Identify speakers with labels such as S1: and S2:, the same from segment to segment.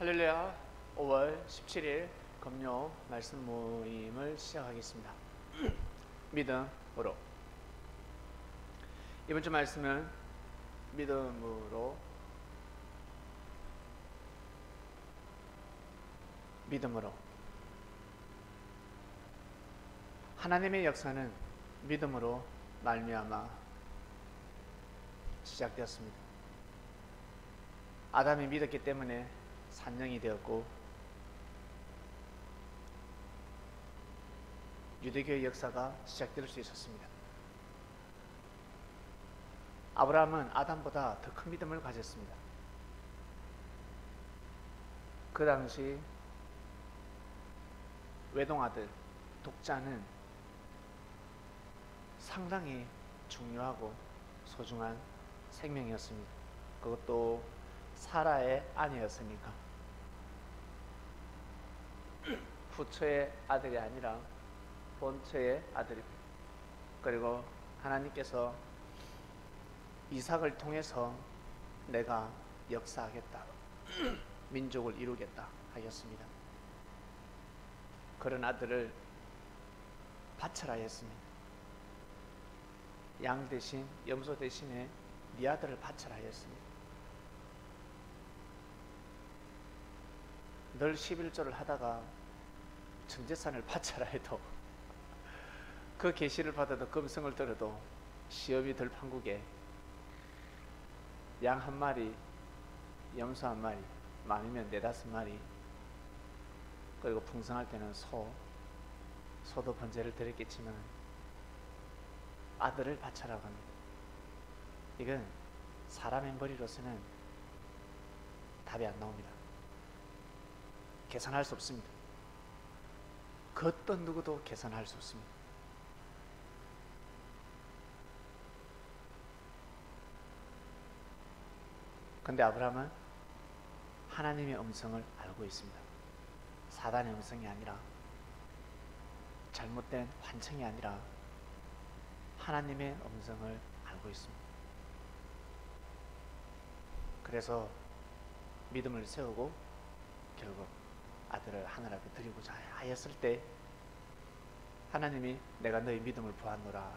S1: 할렐루야. 5월 17일 금요 말씀 모임을 시작하겠습니다. 믿음으로. 이번 주 말씀은 믿음으로 하나님의 역사는 믿음으로 말미암아 시작되었습니다. 아담이 믿었기 때문에 산령이 되었고, 유대교의 역사가 시작될 수 있었습니다. 아브라함은 아담보다 더 큰 믿음을 가졌습니다. 그 당시 외동아들 독자는 상당히 중요하고 소중한 생명이었습니다. 그것도 사라의 아내였으니까. 후처의 아들이 아니라 본처의 아들이고, 그리고 하나님께서 이삭을 통해서 내가 역사하겠다, 민족을 이루겠다 하였습니다. 그런 아들을 바쳐라 했습니다. 양 대신, 염소 대신에 네 아들을 바쳐라 했습니다. 늘 11조를 하다가 전재산을 바쳐라 해도, 그 계시를 받아도 금성을 들어도 시험이 들 판국에 양 한 마리, 염소 한 마리, 많으면 4-5마리, 그리고 풍성할 때는 소도 번제를 드렸겠지만 아들을 바쳐라고 합니다. 이건 사람의 머리로서는 답이 안 나옵니다. 계산할 수 없습니다. 그 어떤 누구도 계산할 수 없습니다. 근데 아브라함은 하나님의 음성을 알고 있습니다. 사단의 음성이 아니라, 잘못된 환청이 아니라 하나님의 음성을 알고 있습니다. 그래서 믿음을 세우고 결국 아들을 하늘 앞에 드리고자 하였을 때 하나님이 내가 너희 믿음을 보았노라.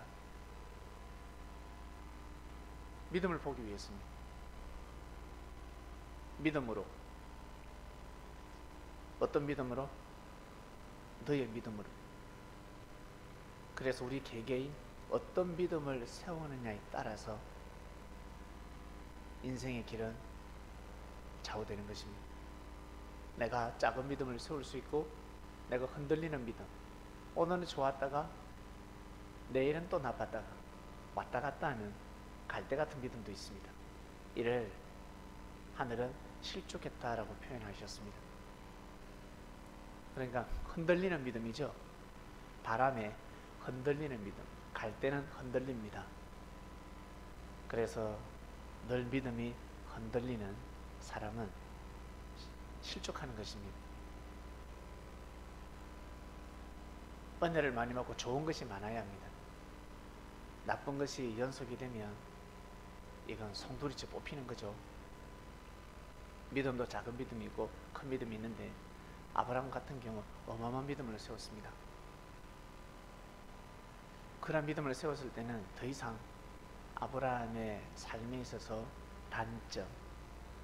S1: 믿음을 보기 위해서입니다. 믿음으로. 어떤 믿음으로? 너의 믿음으로. 그래서 우리 개개인 어떤 믿음을 세우느냐에 따라서 인생의 길은 좌우되는 것입니다. 내가 작은 믿음을 세울 수 있고, 내가 흔들리는 믿음, 오늘은 좋았다가 내일은 또 나빴다가 왔다 갔다 하는 갈대 같은 믿음도 있습니다. 이를 하늘은 실족했다라고 표현하셨습니다. 그러니까 흔들리는 믿음이죠. 바람에 흔들리는 믿음, 갈대는 흔들립니다. 그래서 늘 믿음이 흔들리는 사람은 실족하는 것입니다. 은혜를 많이 받고 좋은 것이 많아야 합니다. 나쁜 것이 연속이 되면 이건 송두리째 뽑히는 거죠. 믿음도 작은 믿음이 있고 큰 믿음이 있는데, 아브라함 같은 경우 어마어마한 믿음을 세웠습니다. 그런 믿음을 세웠을 때는 더 이상 아브라함의 삶에 있어서 단점,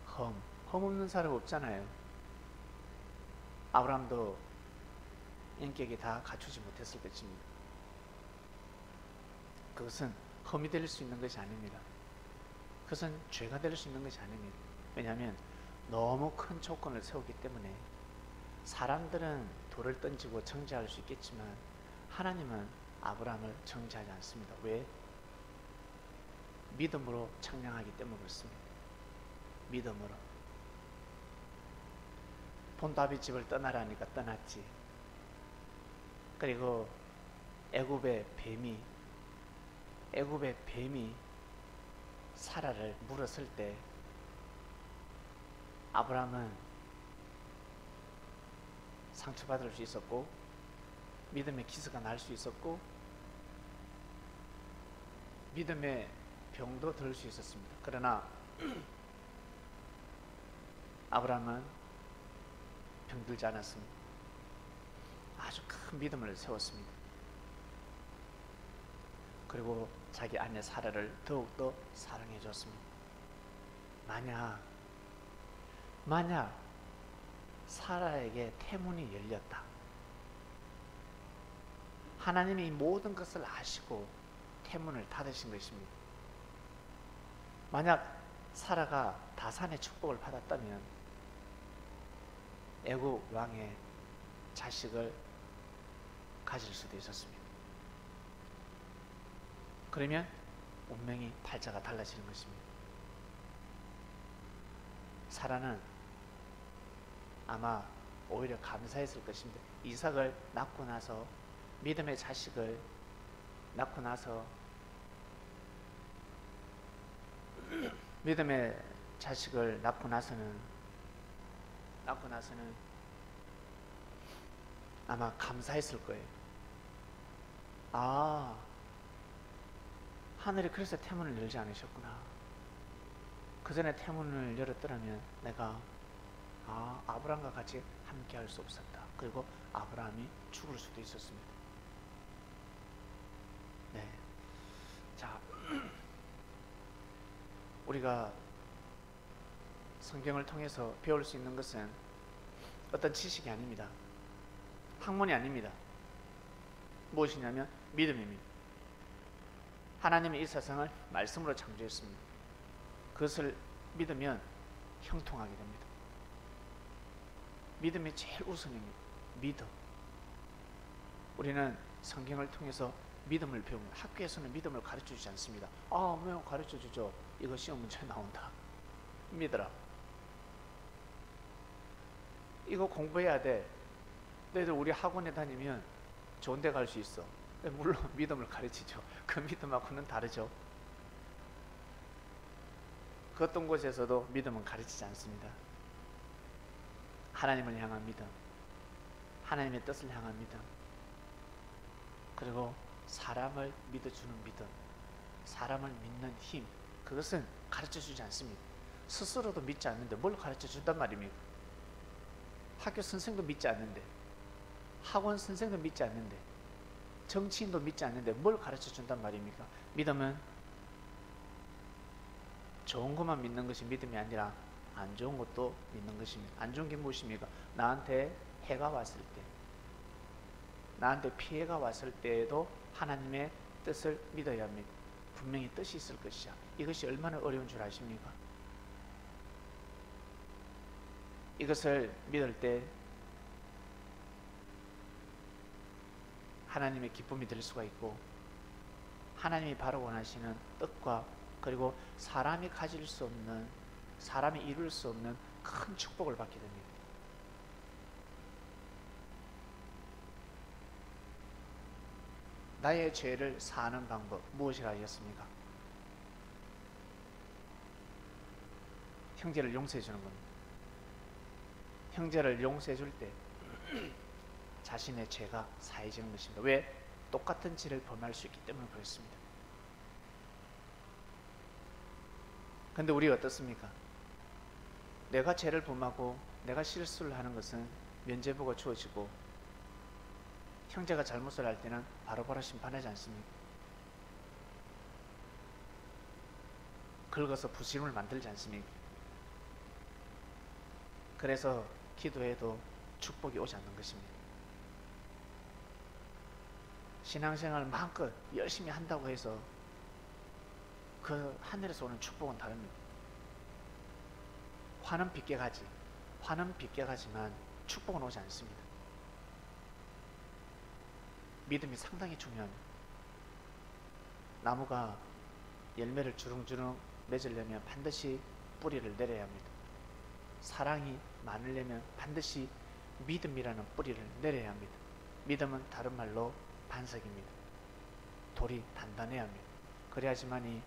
S1: 흠 없는 사람 없잖아요. 아브라함도 인격이 다 갖추지 못했을 것입니다. 그것은 흠이 될 수 있는 것이 아닙니다. 그것은 죄가 될 수 있는 것이 아닙니다. 왜냐하면 너무 큰 조건을 세우기 때문에. 사람들은 돌을 던지고 정죄할 수 있겠지만 하나님은 아브라함을 정죄하지 않습니다. 왜? 믿음으로 청량하기 때문에 그렇습니다. 믿음으로. 본 다윗 집을 떠나라니까 떠났지. 그리고 애굽의 뱀이 사라를 물었을 때 아브라함은 상처받을 수 있었고, 믿음의 기스가 날 수 있었고, 믿음의 병도 들 수 있었습니다. 그러나 아브라함은 병들지 않았습니다. 아주 큰 믿음을 세웠습니다. 그리고 자기 아내 사라를 더욱더 사랑해 줬습니다. 만약 사라에게 태문이 열렸다. 하나님이 이 모든 것을 아시고 태문을 닫으신 것입니다. 만약 사라가 다산의 축복을 받았다면 애굽 왕의 자식을 가질 수도 있었습니다. 그러면 운명이 팔자가 달라지는 것입니다. 사라는 아마 오히려 감사했을 것입니다. 이삭을 낳고 나서 믿음의 자식을 낳고 나서 아마 감사했을 거예요. 아, 하늘이 그래서 태문을 열지 않으셨구나. 그 전에 태문을 열었더라면 내가 아브라함과 같이 함께 할 수 없었다. 그리고 아브라함이 죽을 수도 있었습니다. 네. 자, 우리가 성경을 통해서 배울 수 있는 것은 어떤 지식이 아닙니다. 학문이 아닙니다. 무엇이냐면 믿음입니다. 하나님이 이 세상을 말씀으로 창조했습니다. 그것을 믿으면 형통하게 됩니다. 믿음이 제일 우선입니다. 믿음. 우리는 성경을 통해서 믿음을 배웁니다. 학교에서는 믿음을 가르쳐주지 않습니다. 왜 가르쳐주죠? 이거 시험 문제에 나온다. 믿어라. 이거 공부해야 돼. 너희들 우리 학원에 다니면 좋은 데 갈 수 있어. 물론 믿음을 가르치죠. 그 믿음하고는 다르죠. 그 어떤 곳에서도 믿음은 가르치지 않습니다. 하나님을 향한 믿음, 하나님의 뜻을 향한 믿음, 그리고 사람을 믿어주는 믿음, 사람을 믿는 힘, 그것은 가르쳐주지 않습니다. 스스로도 믿지 않는데 뭘 가르쳐준단 말입니까? 학교 선생도 믿지 않는데, 학원 선생도 믿지 않는데, 정치인도 믿지 않는데 뭘 가르쳐준단 말입니까? 믿음은 좋은 것만 믿는 것이 믿음이 아니라 안 좋은 것도 믿는 것입니다. 안 좋은 게 무엇입니까? 나한테 해가 왔을 때, 나한테 피해가 왔을 때에도 하나님의 뜻을 믿어야 합니다. 분명히 뜻이 있을 것이야. 이것이 얼마나 어려운 줄 아십니까? 이것을 믿을 때 하나님의 기쁨이 될 수가 있고, 하나님이 바로 원하시는 뜻과 그리고 사람이 가질 수 없는, 사람이 이룰 수 없는 큰 축복을 받게 됩니다. 나의 죄를 사하는 방법 무엇이라 하셨습니까? 형제를 용서해 주는 겁니다. 형제를 용서해 줄 때 자신의 죄가 사해지는 것입니다. 왜? 똑같은 죄를 범할 수 있기 때문에 그렇습니다. 근데 우리 어떻습니까? 내가 죄를 범하고 내가 실수를 하는 것은 면죄부가 주어지고, 형제가 잘못을 할 때는 바로바로 심판하지 않습니까? 긁어서 부심을 만들지 않습니까? 그래서 기도해도 축복이 오지 않는 것입니다. 신앙생활을 마음껏 열심히 한다고 해서 그 하늘에서 오는 축복은 다릅니다. 화는 빗게 가지만 축복은 오지 않습니다. 믿음이 상당히 중요합니다. 나무가 열매를 주렁주렁 맺으려면 반드시 뿌리를 내려야 합니다. 사랑이 많으려면 반드시 믿음이라는 뿌리를 내려야 합니다. 믿음은 다른 말로 반석입니다. 돌이 단단해야 합니다. 그래야지만이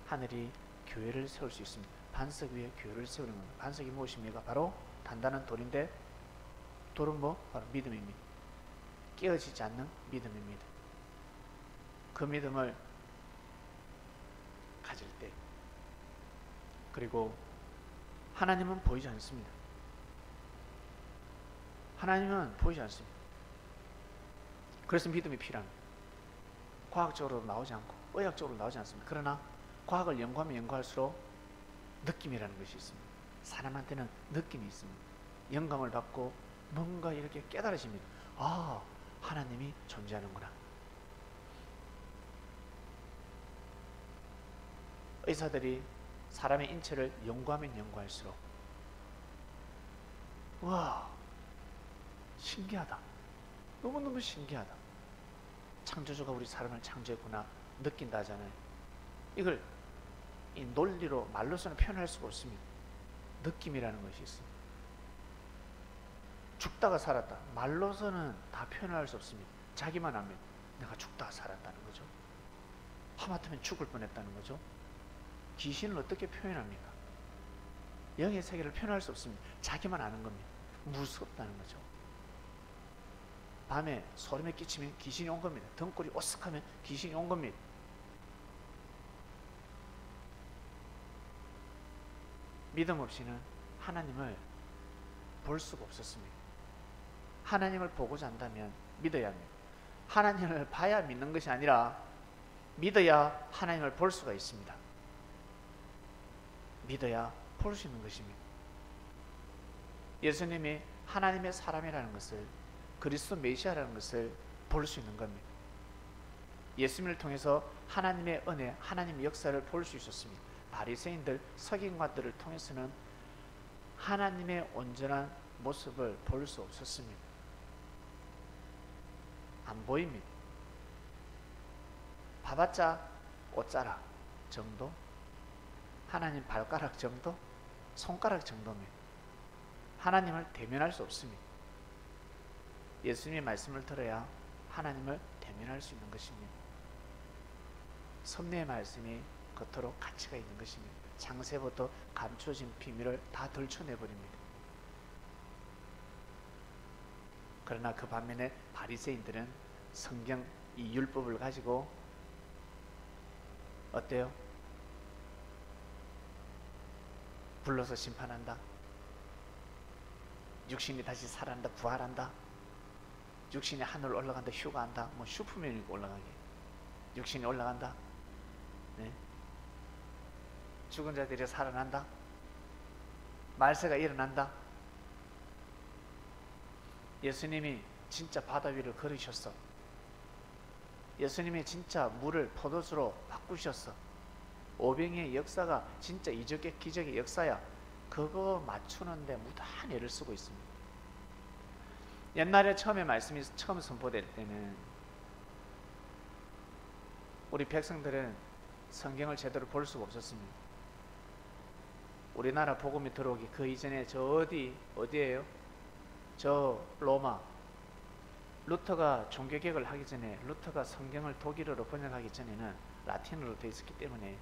S1: 하늘이 교회를 세울 수 있습니다. 반석 위에 교회를 세우는 겁니다. 반석이 무엇입니까? 바로 단단한 돌인데, 돌은 뭐? 바로 믿음입니다. 깨어지지 않는 믿음입니다. 그 믿음을 가질 때, 그리고 하나님은 보이지 않습니다. 하나님은 보이지 않습니다. 그래서 믿음이 필요합니다. 과학적으로 나오지 않고 의학적으로 나오지 않습니다. 그러나 과학을 연구하면 연구할수록 느낌이라는 것이 있습니다. 사람한테는 느낌이 있습니다. 영감을 받고 뭔가 이렇게 깨달으십니다. 아, 하나님이 존재하는구나. 의사들이 사람의 인체를 연구하면 연구할수록 와, 신기하다. 너무너무 신기하다. 창조주가 우리 사람을 창조했구나 느낀다 하잖아요. 이걸 이 논리로 말로서는 표현할 수가 없습니다. 느낌이라는 것이 있습니다. 죽다가 살았다. 말로서는 다 표현할 수 없습니다. 자기만 합니다. 내가 죽다가 살았다는 거죠. 하마터면 죽을 뻔했다는 거죠. 귀신을 어떻게 표현합니까? 영의 세계를 표현할 수 없습니다. 자기만 아는 겁니다. 무섭다는 거죠. 밤에 소름에 끼치면 귀신이 온 겁니다. 등골이 오싹하면 귀신이 온 겁니다. 믿음 없이는 하나님을 볼 수가 없었습니다. 하나님을 보고자 한다면 믿어야 합니다. 하나님을 봐야 믿는 것이 아니라 믿어야 하나님을 볼 수가 있습니다. 믿어야 볼 수 있는 것입니다. 예수님이 하나님의 사람이라는 것을, 그리스도 메시아라는 것을 볼 수 있는 겁니다. 예수님을 통해서 하나님의 은혜, 하나님의 역사를 볼 수 있었습니다. 바리새인들, 서기관들을 통해서는 하나님의 온전한 모습을 볼 수 없었습니다. 안 보입니다. 봐봤자 옷자락 정도, 하나님 발가락 정도, 손가락 정도입니다. 하나님을 대면할 수 없습니다. 예수님의 말씀을 들어야 하나님을 대면할 수 있는 것입니다. 섭리의 말씀이 그토록 가치가 있는 것입니다. 창세부터 감춰진 비밀을 다 들춰내버립니다. 그러나 그 반면에 바리새인들은 성경 이 율법을 가지고 어때요? 불러서 심판한다. 육신이 다시 살아난다, 부활한다. 육신이 하늘 올라간다, 휴가한다. 뭐 슈퍼맨이고 올라가게. 육신이 올라간다. 네. 죽은 자들이 살아난다. 말세가 일어난다. 예수님이 진짜 바다 위를 걸으셨어. 예수님이 진짜 물을 포도주로 바꾸셨어. 오병이의 역사가 진짜 이적의 기적의 역사야. 그거 맞추는데 무다한 애를 쓰고 있습니다. 옛날에 처음에 말씀이 처음 선포될 때는 우리 백성들은 성경을 제대로 볼 수가 없었습니다. 우리나라 복음이 들어오기 그 이전에 저 어디예요? 저 로마. 루터가 종교개혁을 하기 전에, 루터가 성경을 독일어로 번역하기 전에는 라틴어로 되어 있었기 때문에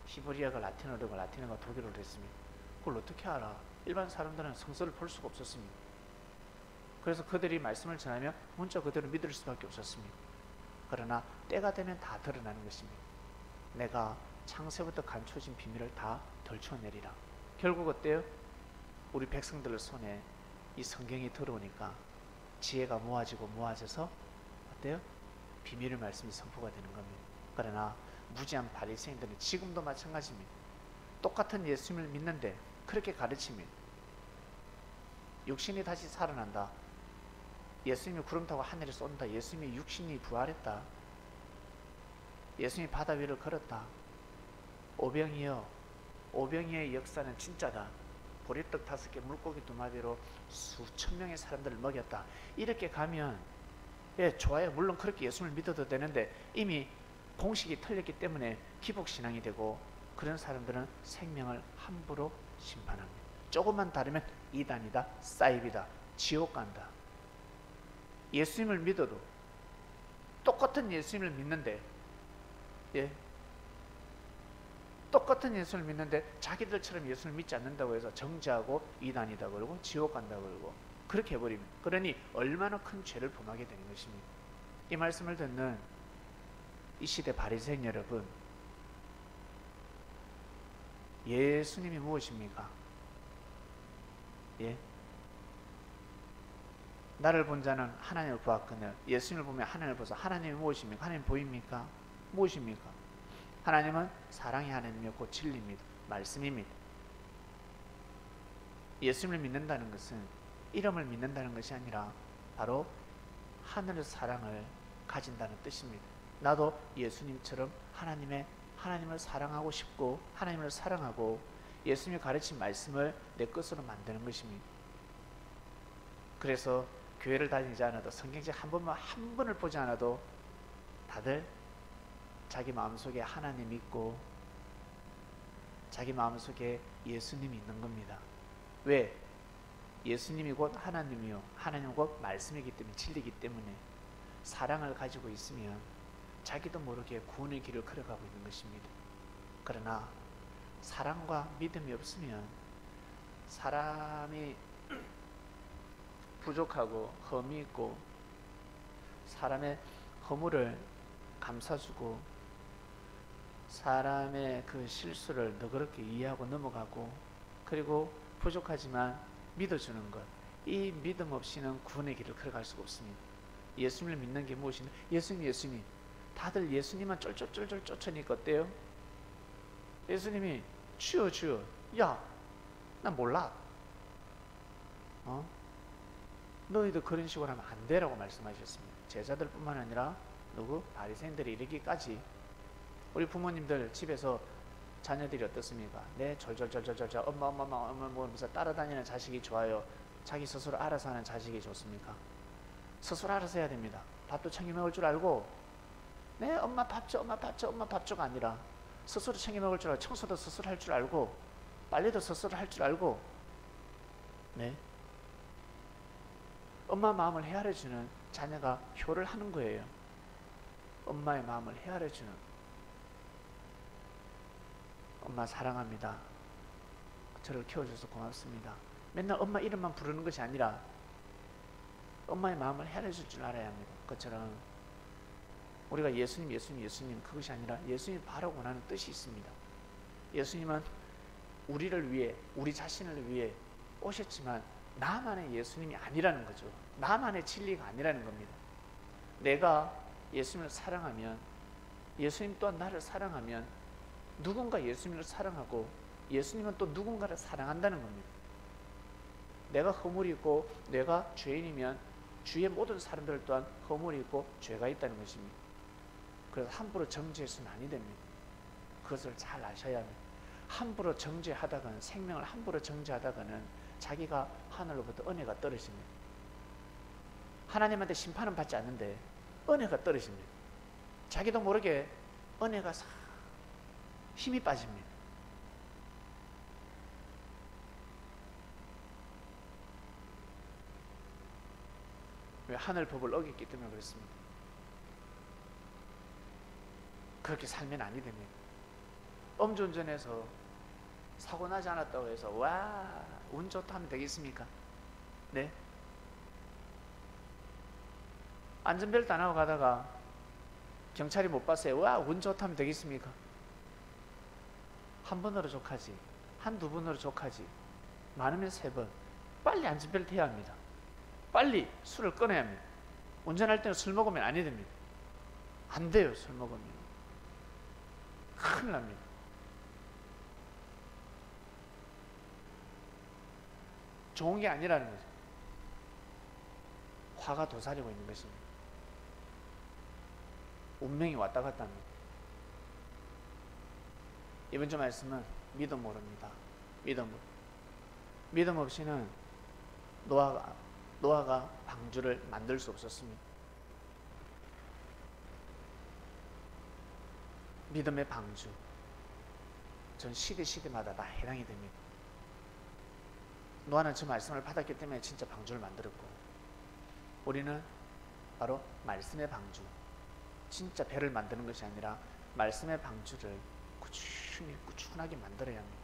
S1: 히브리어가 라틴어로고 라틴어가 독일어로 됐습니다. 그걸 어떻게 알아? 일반 사람들은 성서를 볼 수가 없었습니다. 그래서 그들이 말씀을 전하면 문자 그대로 믿을 수밖에 없었습니다. 그러나 때가 되면 다 드러나는 것입니다. 내가 창세부터 감춰진 비밀을 다 덜쳐내리라. 결국 어때요? 우리 백성들 손에 이 성경이 들어오니까 지혜가 모아지고 모아져서 어때요? 비밀의 말씀이 선포가 되는 겁니다. 그러나 무지한 바리새인들은 지금도 마찬가지입니다. 똑같은 예수님을 믿는데 그렇게 가르치면 육신이 다시 살아난다. 예수님이 구름 타고 하늘에 쏜다. 예수님이 육신이 부활했다. 예수님이 바다 위를 걸었다. 오병이여, 오병이의 역사는 진짜다. 보리떡 5개, 물고기 2마리로 수천 명의 사람들을 먹였다. 이렇게 가면 예, 좋아요. 물론 그렇게 예수님을 믿어도 되는데 이미 공식이 틀렸기 때문에 기복신앙이 되고 그런 사람들은 생명을 함부로 심판합니다. 조금만 다르면 이단이다, 사이비다, 지옥 간다. 예수님을 믿어도 똑같은 예수님을 믿는데 예, 똑같은 예수를 믿는데 자기들처럼 예수를 믿지 않는다고 해서 정죄하고 이단이다 그러고 지옥 간다 그러고 그렇게 해버리면, 그러니 얼마나 큰 죄를 범하게 되는 것입니다. 이 말씀을 듣는 이 시대 바리새인 여러분, 예수님이 무엇입니까? 예? 나를 본 자는 하나님을 보았거늘. 예수님을 보면 하나님을 보서. 하나님이 무엇입니까? 하나님 보입니까? 무엇입니까? 하나님은 사랑의 하나님이었고 진리입니다. 말씀입니다. 예수님을 믿는다는 것은 이름을 믿는다는 것이 아니라 바로 하늘의 사랑을 가진다는 뜻입니다. 나도 예수님처럼 하나님을 사랑하고 싶고 하나님을 사랑하고 예수님이 가르친 말씀을 내 것으로 만드는 것입니다. 그래서 교회를 다니지 않아도 성경책 한 번을 보지 않아도 다들 자기 마음속에 하나님 있고 자기 마음속에 예수님이 있는 겁니다. 왜? 예수님이 곧 하나님이요 하나님 곧 말씀이기 때문에 진리이기 때문에 사랑을 가지고 있으면 자기도 모르게 구원의 길을 걸어가고 있는 것입니다. 그러나 사랑과 믿음이 없으면 사람이 부족하고 흠이 있고 사람의 허물을 감싸주고 사람의 그 실수를 너그럽게 이해하고 넘어가고 그리고 부족하지만 믿어주는 것, 이 믿음 없이는 구원의 길을 걸어갈 수가 없습니다. 예수님을 믿는 게 무엇이냐? 예수님 다들 예수님만 쫄쫄쫄쫄 쫓으니까 어때요? 예수님이 주여 야 나 몰라 너희도 그런 식으로 하면 안 되라고 말씀하셨습니다. 제자들뿐만 아니라 바리새인들이 이르기까지. 우리 부모님들 집에서 자녀들이 어떻습니까? 네, 절절절절절 엄마 뭐면서 따라다니는 자식이 좋아요? 자기 스스로 알아서 하는 자식이 좋습니까? 스스로 알아서 해야 됩니다. 밥도 챙겨 먹을 줄 알고 네, 엄마 밥 줘가 아니라 스스로 챙겨 먹을 줄 알고 청소도 스스로 할 줄 알고 빨래도 스스로 할 줄 알고 네, 엄마 마음을 헤아려주는 자녀가 효를 하는 거예요. 엄마의 마음을 헤아려주는. 엄마 사랑합니다. 저를 키워줘서 고맙습니다. 맨날 엄마 이름만 부르는 것이 아니라 엄마의 마음을 헤아려줄 줄 알아야 합니다. 그것처럼 우리가 예수님 그것이 아니라 예수님이 바로 원하는 뜻이 있습니다. 예수님은 우리를 위해 우리 자신을 위해 오셨지만 나만의 예수님이 아니라는 거죠. 나만의 진리가 아니라는 겁니다. 내가 예수님을 사랑하면 예수님 또한 나를 사랑하면 누군가 예수님을 사랑하고 예수님은 또 누군가를 사랑한다는 겁니다. 내가 허물이 있고 내가 죄인이면 주위의 모든 사람들 또한 허물이 있고 죄가 있다는 것입니다. 그래서 함부로 정죄해서는 아니 됩니다. 그것을 잘 아셔야 합니다. 함부로 정죄하다가는 생명을 함부로 정죄하다가는 자기가 하늘로부터 은혜가 떨어집니다. 하나님한테 심판은 받지 않는데 은혜가 떨어집니다. 자기도 모르게 은혜가 싹 힘이 빠집니다. 왜? 하늘 법을 어겼기 때문에 그렇습니다. 그렇게 살면 아니 됩니다. 음주운전해서 사고 나지 않았다고 해서 와, 운 좋다 하면 되겠습니까? 네? 안전벨트 안 하고 가다가 경찰이 못 봤어요. 와, 운 좋다 하면 되겠습니까? 한 번으로 족하지, 한두 번으로 족하지, 많으면 3번. 빨리 안전벨트 해야 합니다. 빨리 술을 끊어야 합니다. 운전할 때는 술 먹으면 안 됩니다. 안 돼요. 술 먹으면 큰일 납니다. 좋은 게 아니라는 거죠. 화가 도사리고 있는 것입니다. 운명이 왔다 갔다 합니다. 이번 주 말씀은 믿음 모릅니다. 믿음 없이는 노아가 방주를 만들 수 없었습니다. 믿음의 방주, 전 시대마다 다 해당이 됩니다. 노아는 저 말씀을 받았기 때문에 진짜 방주를 만들었고, 우리는 바로 말씀의 방주, 진짜 배를 만드는 것이 아니라 말씀의 방주를 꾸준하게 만들어야 합니다.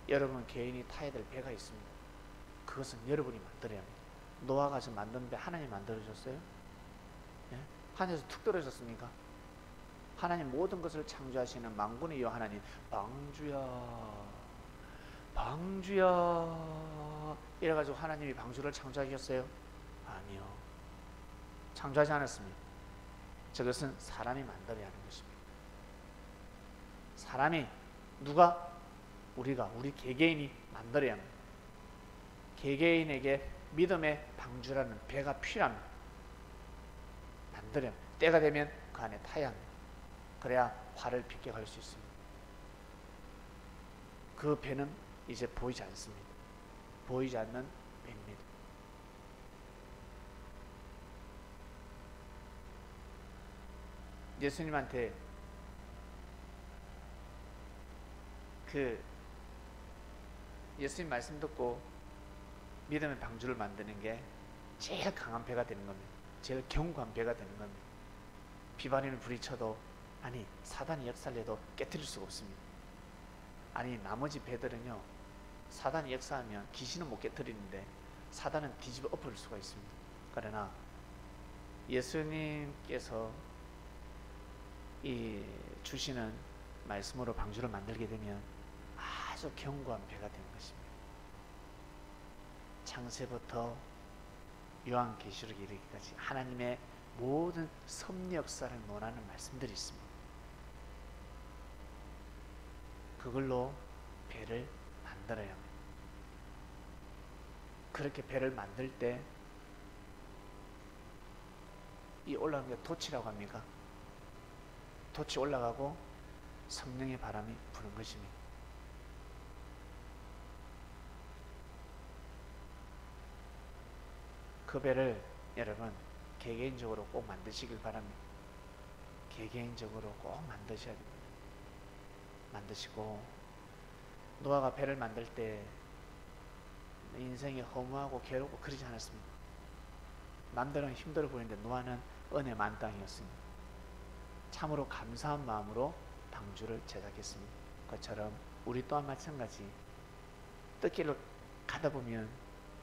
S1: 여러분 개인이 타야 될 배가 있습니다. 그것은 여러분이 만들어야 합니다. 노아가 지금 만든 배 하나님 만들어줬어요? 네? 하늘에서 툭 떨어졌습니까? 하나님 모든 것을 창조하시는 만군의 여호와 하나님, 방주야 방주야 이래가지고 하나님이 방주를 창조하셨어요? 아니요, 창조하지 않았습니다. 저것은 사람이 만들어야 하는 것입니다. 사람이, 누가? 우리 개개인이 만들어야 합니다. 개개인에게 믿음의 방주라는 배가 필요합니다. 만들어야 합니다. 때가 되면 그 안에 타야 합니다. 그래야 화를 비껴갈 수 있습니다. 그 배는 이제 보이지 않습니다. 보이지 않는 배입니다. 예수님한테 예수님 말씀 듣고 믿음의 방주를 만드는 게 제일 강한 배가 되는 겁니다. 제일 견고한 배가 되는 겁니다. 비바람이 부딪혀도, 아니 사단이 역사를 도 깨트릴 수가 없습니다. 아니 나머지 배들은요, 사단이 역사하면 귀신은 못 깨트리는데 사단은 뒤집어 엎을 수가 있습니다. 그러나 예수님께서 이 주시는 말씀으로 방주를 만들게 되면 아주 견고한 배가 되는 것입니다. 창세부터 요한계시록에 이르기까지 하나님의 모든 섭리 역사를 논하는 말씀들이 있습니다. 그걸로 배를 만들어야 합니다. 그렇게 배를 만들 때 이 올라가는 게 돛이라고 합니까? 돛이 올라가고 성령의 바람이 부는 것입니다. 그 배를 여러분 개개인적으로 꼭 만드시길 바랍니다. 개개인적으로 꼭 만드셔야 됩니다. 만드시고, 노아가 배를 만들 때 인생이 허무하고 괴롭고 그러지 않았습니다. 남들은 힘들어 보이는데 노아는 은혜 만땅이었습니다. 참으로 감사한 마음으로 방주를 제작했습니다. 그것처럼 우리 또한 마찬가지, 뜻길로 가다 보면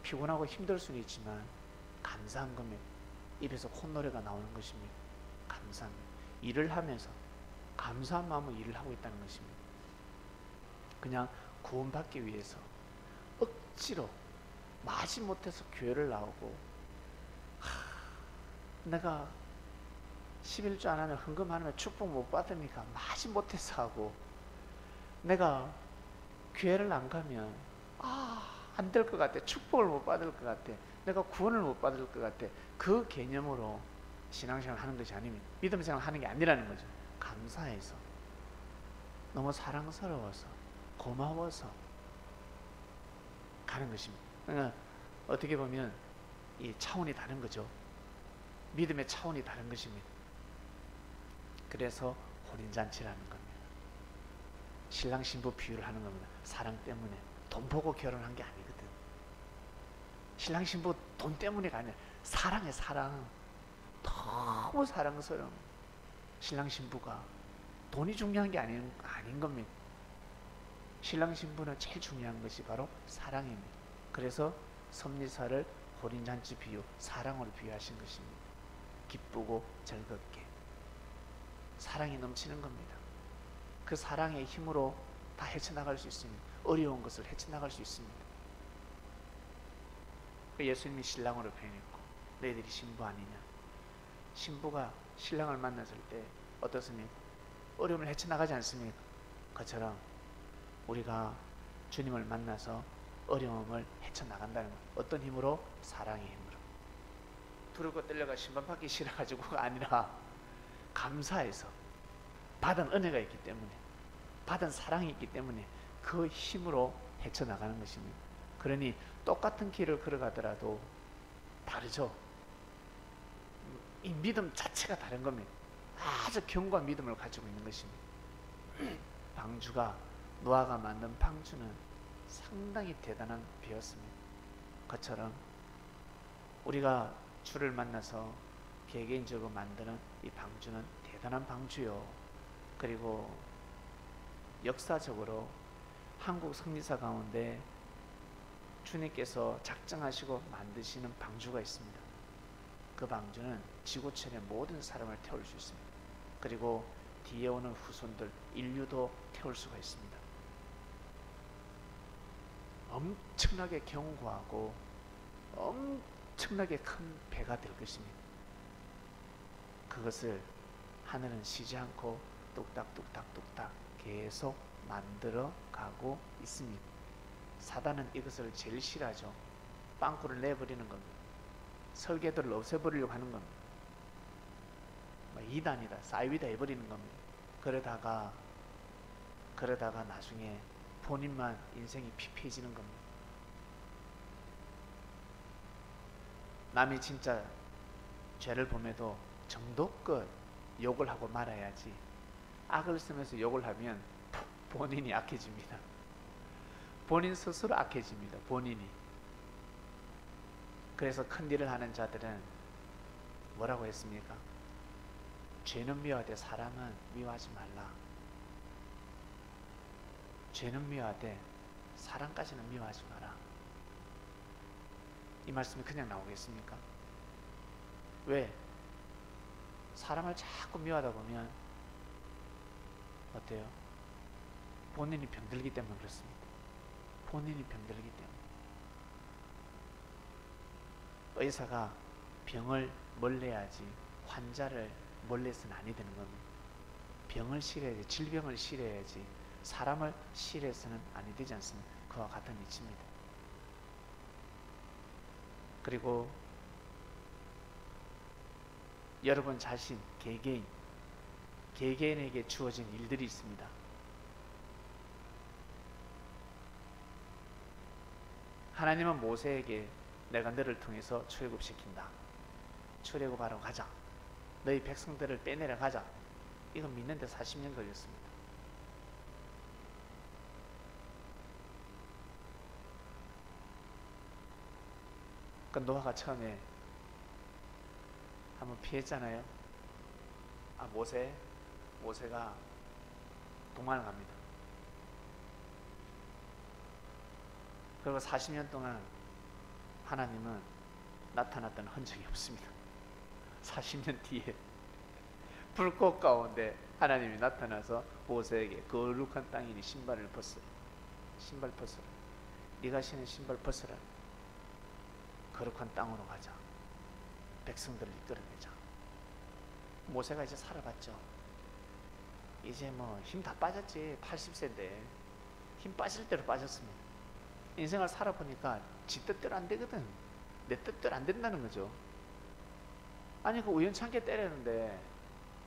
S1: 피곤하고 힘들 수는 있지만 감사한 겁니다. 입에서 콧노래가 나오는 것입니다. 감사합니다. 일을 하면서 감사한 마음으로 일을 하고 있다는 것입니다. 그냥 구원받기 위해서 억지로 마지못해서 교회를 나오고, 내가 11조 안 하면 헌금 안 하면 축복 못 받으니까 마지못해서 하고, 내가 교회를 안 가면 안 될 것 같아, 축복을 못 받을 것 같아, 내가 구원을 못 받을 것 같아, 그 개념으로 신앙생활을 하는 것이 아닙니다. 믿음 생활을 하는 게 아니라는 거죠. 감사해서, 너무 사랑스러워서, 고마워서 가는 것입니다. 그러니까 어떻게 보면 이 차원이 다른 거죠. 믿음의 차원이 다른 것입니다. 그래서 혼인잔치라는 겁니다. 신랑 신부 비유를 하는 겁니다. 사랑 때문에. 돈 보고 결혼한 게 아니거든. 신랑 신부 돈 때문에가 아니라 사랑해, 사랑. 너무 사랑스러운 신랑 신부가 돈이 중요한 게 아닌 겁니다. 신랑 신부는 제일 중요한 것이 바로 사랑입니다. 그래서 섭리사를 혼인잔치 비유, 사랑으로 비유하신 것입니다. 기쁘고 즐겁게 사랑이 넘치는 겁니다. 그 사랑의 힘으로 다 헤쳐나갈 수 있습니다. 어려운 것을 헤쳐나갈 수 있습니다. 예수님이 신랑으로 표현했고, 너희들이 신부 아니냐. 신부가 신랑을 만났을 때 어떻습니까? 어려움을 헤쳐나가지 않습니까? 그처럼 우리가 주님을 만나서 어려움을 헤쳐나간다는 것. 어떤 힘으로? 사랑의 힘으로. 두렵고 떨려가 신발 받기 싫어가지고가 아니라 감사해서 받은 은혜가 있기 때문에, 받은 사랑이 있기 때문에 그 힘으로 헤쳐나가는 것입니다. 그러니 똑같은 길을 걸어가더라도 다르죠. 이 믿음 자체가 다른 겁니다. 아주 견고한 믿음을 가지고 있는 것입니다. 방주가, 노아가 만든 방주는 상당히 대단한 배였습니다. 그처럼 우리가 주를 만나서 개개인적으로 만드는 이 방주는 대단한 방주요. 그리고 역사적으로 한국 성리사 가운데 주님께서 작정하시고 만드시는 방주가 있습니다. 그 방주는 지구촌의 모든 사람을 태울 수 있습니다. 그리고 뒤에 오는 후손들, 인류도 태울 수가 있습니다. 엄청나게 견고하고 엄청나게 큰 배가 될 것입니다. 그것을 하늘은 쉬지 않고 뚝딱뚝딱뚝딱 계속 만들어 가고 있습니다. 사단은 이것을 제일 싫어하죠. 빵꾸를 내버리는 겁니다. 설계도를 없애버리려고 하는 겁니다. 이단이다, 싸이다 해버리는 겁니다. 그러다가 나중에 본인만 인생이 피폐해지는 겁니다. 남이 진짜 죄를 범해도 정도껏 욕을 하고 말아야지, 악을 쓰면서 욕을 하면 본인이 악해집니다. 본인 스스로 악해집니다. 본인이. 그래서 큰 일을 하는 자들은 뭐라고 했습니까? 죄는 미워하되 사람은 미워하지 말라. 죄는 미워하되 사람까지는 미워하지 마라. 이 말씀이 그냥 나오겠습니까? 왜? 사람을 자꾸 미워하다 보면 어때요? 본인이 병들기 때문에 그렇습니다. 본인이 병들기 때문에. 의사가 병을 멀리해야지 환자를 멀리해서는 아니 되는 겁니다. 병을 싫어야지, 질병을 싫어야지 사람을 싫어해서는 아니 되지 않습니까? 그와 같은 이치입니다. 그리고 여러분 자신, 개개인에게 주어진 일들이 있습니다. 하나님은 모세에게 내가 너를 통해서 출애굽시킨다. 출애굽하러 가자. 너희 백성들을 빼내려 가자. 이거 믿는데 40년 걸렸습니다. 그 노아가 처음에 한번 피했잖아요. 모세가 동안을 갑니다. 그리고 40년 동안 하나님은 나타났던 흔적이 없습니다. 40년 뒤에 불꽃 가운데 하나님이 나타나서 모세에게 거룩한 땅이니 신발을 벗으라. 신발 벗으라. 네가 신은 신발 벗으라. 거룩한 땅으로 가자. 백성들을 이끌어내자. 모세가 이제 살아봤죠. 이제 뭐 힘 다 빠졌지. 80세인데 힘 빠질 대로 빠졌습니다. 인생을 살아보니까 지 뜻대로 안 되거든. 내 뜻대로 안 된다는 거죠. 아니 그 우연찮게 때렸는데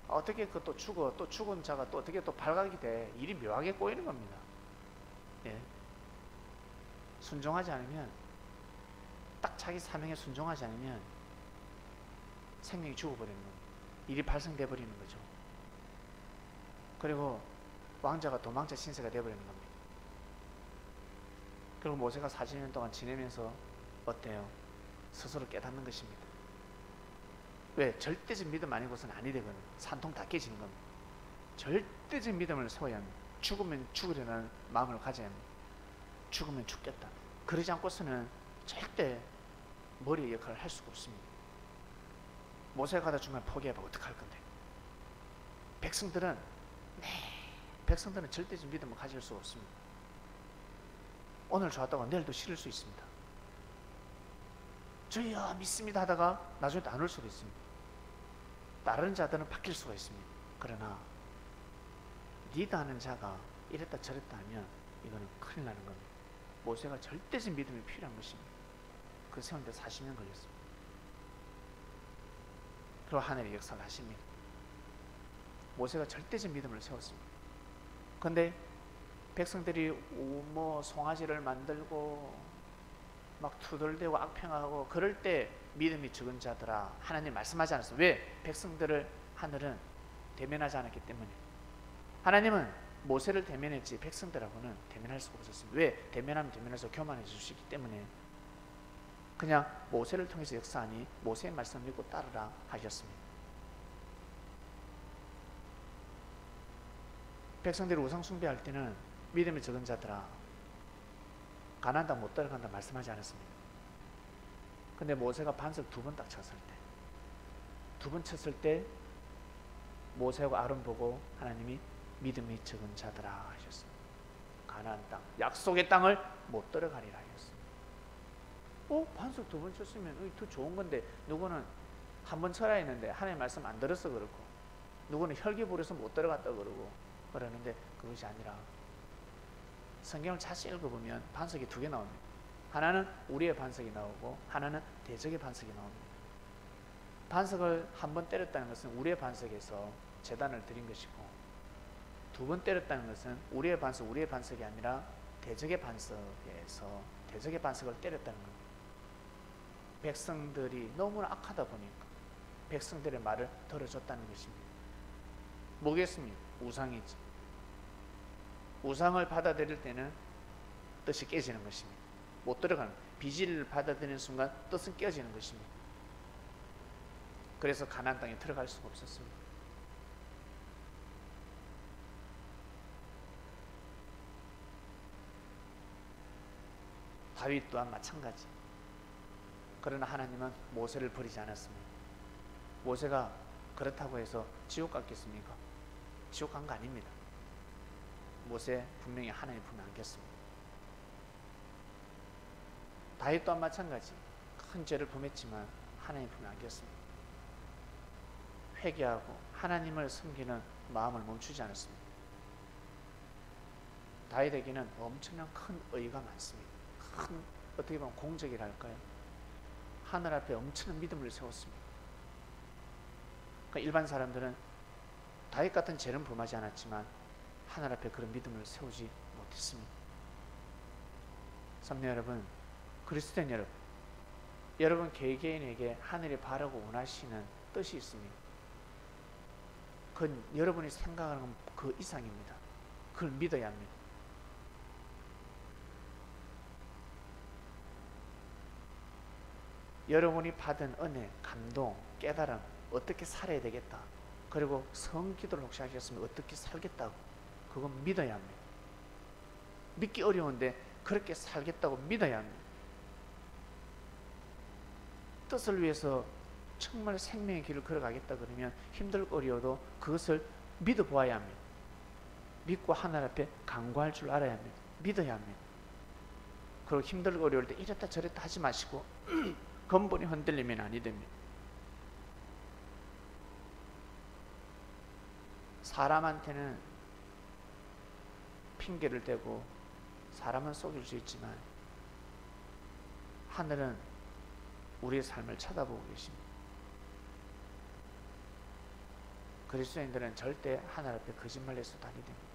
S1: 어떻게 그 또 죽어, 또 죽은 자가 또 어떻게 또 발각이 돼. 일이 묘하게 꼬이는 겁니다. 예. 순종하지 않으면, 딱 자기 사명에 순종하지 않으면 생명이 죽어버리는 겁니다. 일이 발생돼 버리는 거죠. 그리고 왕자가 도망자 신세가 되어버리는 겁니다. 그리고 모세가 40년 동안 지내면서 어때요? 스스로 깨닫는 것입니다. 왜? 절대적 믿음 아니고서는 아니 되거든요. 산통 다 깨지는 겁니다. 절대적 믿음을 세워야 합니다. 죽으면 죽으려는 마음을 가져야 합니다. 죽으면 죽겠다. 그러지 않고서는 절대 머리의 역할을 할 수가 없습니다. 모세가 가다 중간에 포기해봐. 어떡할 건데? 백성들은 절대적 믿음을 가질 수가 없습니다. 오늘 좋았다고 내일도 싫을 수 있습니다. 저희야 믿습니다 하다가 나중에 안 올 수도 있습니다. 다른 자들은 바뀔 수가 있습니다. 그러나 리더하는 자가 이랬다 저랬다 하면 이거는 큰일 나는 겁니다. 모세가 절대적 믿음이 필요한 것입니다. 그 세우는데 40년 걸렸습니다. 그리고 하늘의 역사를 하십니다. 모세가 절대적 믿음을 세웠습니다. 그런데 백성들이 송아지를 만들고 막 투덜대고 악평하고 그럴 때 믿음이 적은 자들아, 하나님 말씀하지 않았어요. 왜? 백성들을 하늘은 대면하지 않았기 때문에. 하나님은 모세를 대면했지 백성들하고는 대면할 수가 없었습니다. 왜? 대면하면 대면해서 교만해 주시기 때문에. 그냥 모세를 통해서 역사하니 모세의 말씀을 믿고 따르라 하셨습니다. 백성들이 우상 숭배할 때는 믿음이 적은 자들아 가나안 땅 못 들어간다 말씀하지 않았습니다. 근데 모세가 반석 2번 딱 쳤을 때, 2번 쳤을 때 모세하고 아론 보고 하나님이 믿음이 적은 자들아 하셨습니다. 가나안 땅, 약속의 땅을 못 들어가리라 하였습니다. 반석 2번 쳤으면 더 좋은 건데, 누구는 한 번 쳐라 했는데 하나님 말씀 안 들어서 그렇고, 누구는 혈기 부려서 못 들어갔다 그러고 그러는데, 그것이 아니라 성경을 자세히 읽어보면 반석이 2개 나옵니다. 하나는 우리의 반석이 나오고, 하나는 대적의 반석이 나옵니다. 반석을 한 번 때렸다는 것은 우리의 반석에서 제단을 드린 것이고, 2번 때렸다는 것은 우리의 반석이 아니라 대적의 반석에서 대적의 반석을 때렸다는 겁니다. 백성들이 너무나 악하다 보니까 백성들의 말을 들어줬다는 것입니다. 뭐겠습니까? 우상이지. 우상을 받아들일 때는 뜻이 깨지는 것입니다. 못 들어가는, 비질을 받아들이는 순간 뜻은 깨지는 것입니다. 그래서 가나안 땅에 들어갈 수가 없었습니다. 다윗 또한 마찬가지. 그러나 하나님은 모세를 버리지 않았습니다. 모세가 그렇다고 해서 지옥 갔겠습니까? 지옥 간 거 아닙니다. 모세 분명히 하나님 품에 안겼습니다. 다윗 또한 마찬가지. 큰 죄를 범했지만 하나님 품에 안겼습니다. 회개하고 하나님을 섬기는 마음을 멈추지 않았습니다. 다윗에게는 엄청난 큰 의의가 많습니다. 큰, 어떻게 보면 공적이랄까요? 하늘 앞에 엄청난 믿음을 세웠습니다. 그러니까 일반 사람들은 다윗 같은 죄는 범하지 않았지만 하늘 앞에 그런 믿음을 세우지 못했습니다. 성도 여러분, 그리스도인 여러분 개개인에게 하늘이 바라고 원하시는 뜻이 있습니다. 그건 여러분이 생각하는 그 이상입니다. 그걸 믿어야 합니다. 여러분이 받은 은혜, 감동, 깨달음, 어떻게 살아야 되겠다, 그리고 성기도를 혹시 하셨으면 어떻게 살겠다고, 그건 믿어야 합니다. 믿기 어려운데 그렇게 살겠다고 믿어야 합니다. 뜻을 위해서 정말 생명의 길을 걸어가겠다 그러면 힘들고 어려워도 그것을 믿어보아야 합니다. 믿고 하늘 앞에 간구할 줄 알아야 합니다. 믿어야 합니다. 그리고 힘들고 어려울 때 이랬다 저랬다 하지 마시고 근본이 흔들리면 아니 됩니다. 사람한테는 핑계를 대고 사람은 속일 수 있지만 하늘은 우리의 삶을 쳐다보고 계십니다. 그리스도인들은 절대 하늘 앞에 거짓말해서도 아니 됩니다.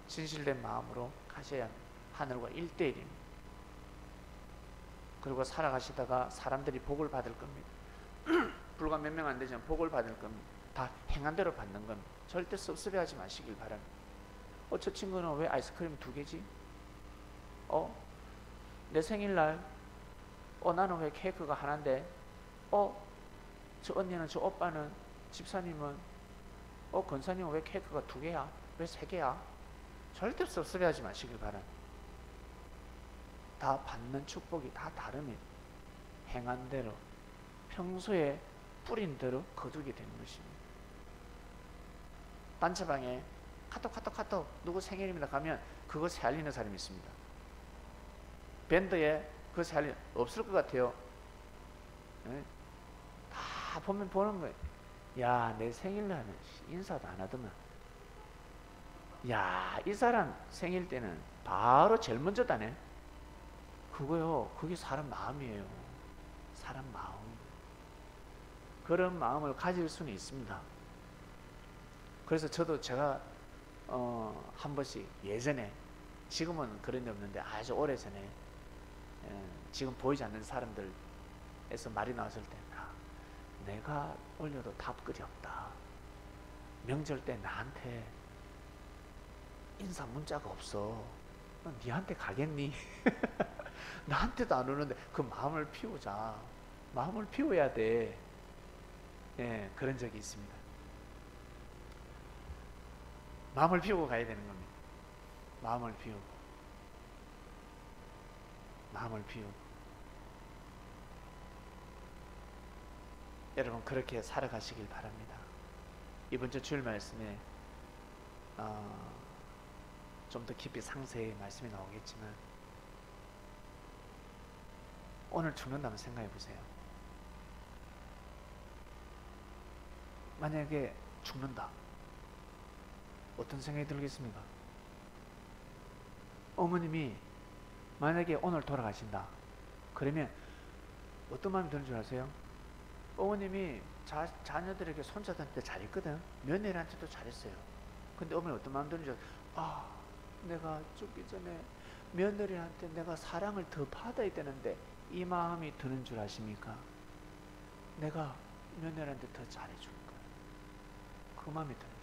S1: 진실된 마음으로 가셔야 합니다. 하늘과 1대1입니다. 그리고 살아가시다가 사람들이 복을 받을 겁니다. 불과 몇 명 안 되지만 복을 받을 겁니다. 다 행한 대로 받는 겁니다. 절대 섭섭해하지 마시길 바랍니다. 저 친구는 왜 아이스크림 2개지? 내 생일날 나는 왜 케이크가 하나인데? 저 언니는, 저 오빠는, 집사님은, 권사님은 왜 케이크가 2개야? 왜 3개야? 절대 섭섭해하지 마시길 바랍니다. 다 받는 축복이 다 다릅니다. 행한 대로, 평소에 뿌린 대로 거두게 되는 것입니다. 단체방에 카톡 누구 생일입니다 가면 그거 새알리는 사람이 있습니다. 밴드에 그거 새알리는 없을 것 같아요. 네? 다 보면 보는 거예요. 야, 내 생일날은 인사도 안 하더만. 야, 이 사람 생일 때는 바로 제일 먼저 다네. 그거요, 그게 사람 마음이에요. 사람 마음. 그런 마음을 가질 수는 있습니다. 그래서 저도 제가 한 번씩 예전에, 지금은 그런 게 없는데 아주 오래전에 지금 보이지 않는 사람들에서 말이 나왔을 때 내가 올려도 답글이 없다. 명절 때 나한테 인사 문자가 없어. 니한테 가겠니? 나한테도 안 오는데 그 마음을 피우자. 마음을 피워야 돼. 예, 그런 적이 있습니다. 마음을 피우고 가야 되는 겁니다. 마음을 피우고. 마음을 피우고. 여러분 그렇게 살아가시길 바랍니다. 이번 주 주일 말씀에 좀 더 깊이 상세히 말씀이 나오겠지만 오늘 죽는다면 생각해 보세요. 만약에 죽는다, 어떤 생각이 들겠습니까? 어머님이 만약에 오늘 돌아가신다, 그러면 어떤 마음이 드는 줄 아세요? 어머님이 자녀들에게, 손자들한테 잘했거든. 며느리한테도 잘했어요. 근데 어머니 어떤 마음 드는 줄 아세요? 내가 죽기 전에 며느리한테 내가 사랑을 더 받아야 되는데, 이 마음이 드는 줄 아십니까? 내가 며느리한테 더 잘해줄 거야. 그 마음이 드는 거예요.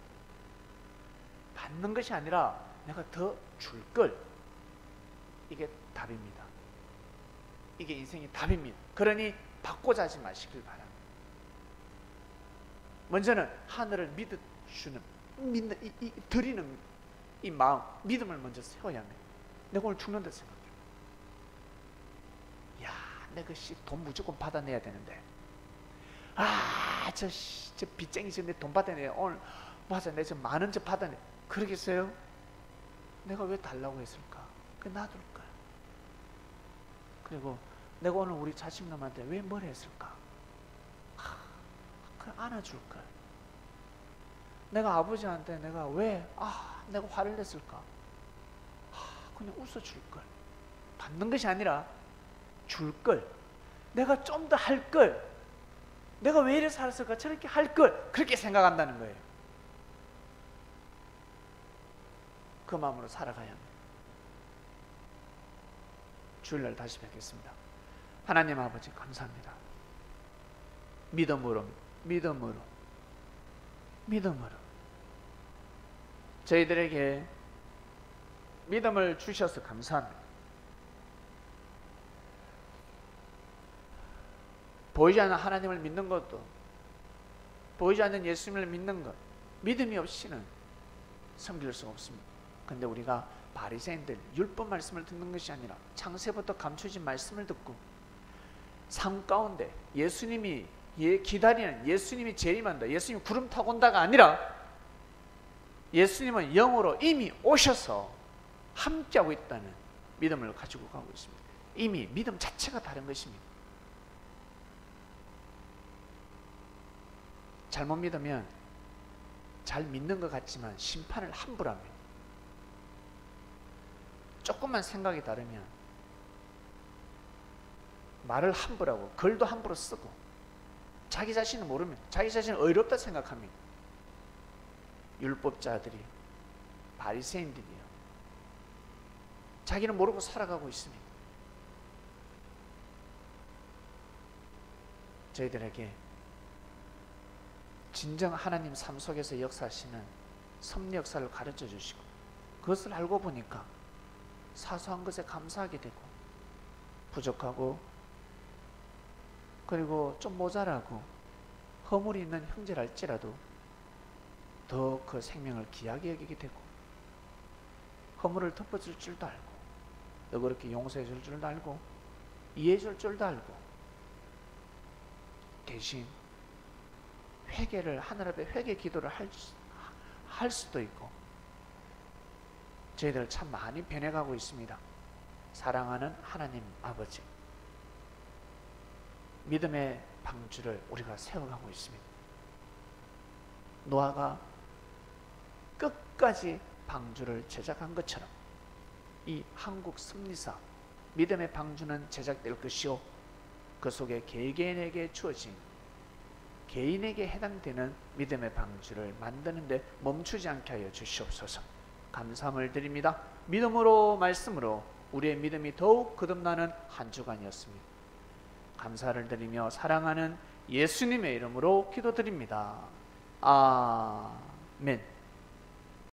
S1: 받는 것이 아니라 내가 더 줄 걸. 이게 답입니다. 이게 인생의 답입니다. 그러니 받고자 하지 마시길 바랍니다. 먼저는 하늘을 믿어주는, 드리는 이 마음, 믿음을 먼저 세워야 합니다. 내가 오늘 죽는다 생각해요. 내가 돈 무조건 받아내야 되는데, 저 빚쟁이 지금 내 돈 받아내야, 오늘 맞아, 내가 지금 10,000원 저 받아내. 그러겠어요? 내가 왜 달라고 했을까? 그 놔둘 거야. 그리고 내가 오늘 우리 자식놈한테 왜 뭘 했을까? 그 안아줄 거야. 내가 아버지한테 내가 왜 내가 화를 냈을까? 그냥 웃어줄 걸. 받는 것이 아니라 줄 걸. 내가 좀 더 할 걸. 내가 왜 이래 살았을까? 저렇게 할 걸. 그렇게 생각한다는 거예요. 그 마음으로 살아가야 합니다. 주일날 다시 뵙겠습니다. 하나님 아버지 감사합니다. 믿음으로 저희들에게 믿음을 주셔서 감사합니다. 보이지 않는 하나님을 믿는 것도, 보이지 않는 예수님을 믿는 것, 믿음이 없이는 섬길 수가 없습니다. 근데 우리가 바리새인들 율법 말씀을 듣는 것이 아니라 창세부터 감춰진 말씀을 듣고 삶 가운데 예수님이 기다리는, 예수님이 재림한다, 예수님이 구름 타고 온다가 아니라 예수님은 영으로 이미 오셔서 함께하고 있다는 믿음을 가지고 가고 있습니다. 이미 믿음 자체가 다른 것입니다. 잘못 믿으면 잘 믿는 것 같지만 심판을 함부로 합니다. 조금만 생각이 다르면 말을 함부로 하고 글도 함부로 쓰고 자기 자신은 모르면 자기 자신은 어이롭다 생각합니다. 율법자들이, 바리새인들이요, 자기는 모르고 살아가고 있습니다. 저희들에게 진정 하나님 삶 속에서 역사하시는 섭리 역사를 가르쳐 주시고, 그것을 알고 보니까 사소한 것에 감사하게 되고, 부족하고 그리고 좀 모자라고 허물이 있는 형제랄지라도 더 그 생명을 귀하게 여기게 되고, 허물을 덮어줄 줄도 알고, 너그럽게 용서해 줄 줄도 알고, 이해해 줄 줄도 알고, 대신 회개를, 하늘 앞에 회개 기도를 할 수도 있고, 저희들 참 많이 변해가고 있습니다. 사랑하는 하나님 아버지, 믿음의 방주를 우리가 세워가고 있습니다. 노아가 끝까지 방주를 제작한 것처럼 이 한국 섭리사 믿음의 방주는 제작될 것이요, 그 속에 개개인에게 주어진, 개인에게 해당되는 믿음의 방주를 만드는데 멈추지 않게 하여 주시옵소서. 감사함을 드립니다. 믿음으로, 말씀으로 우리의 믿음이 더욱 거듭나는 한 주간이었습니다. 감사를 드리며 사랑하는 예수님의 이름으로 기도드립니다. 아멘.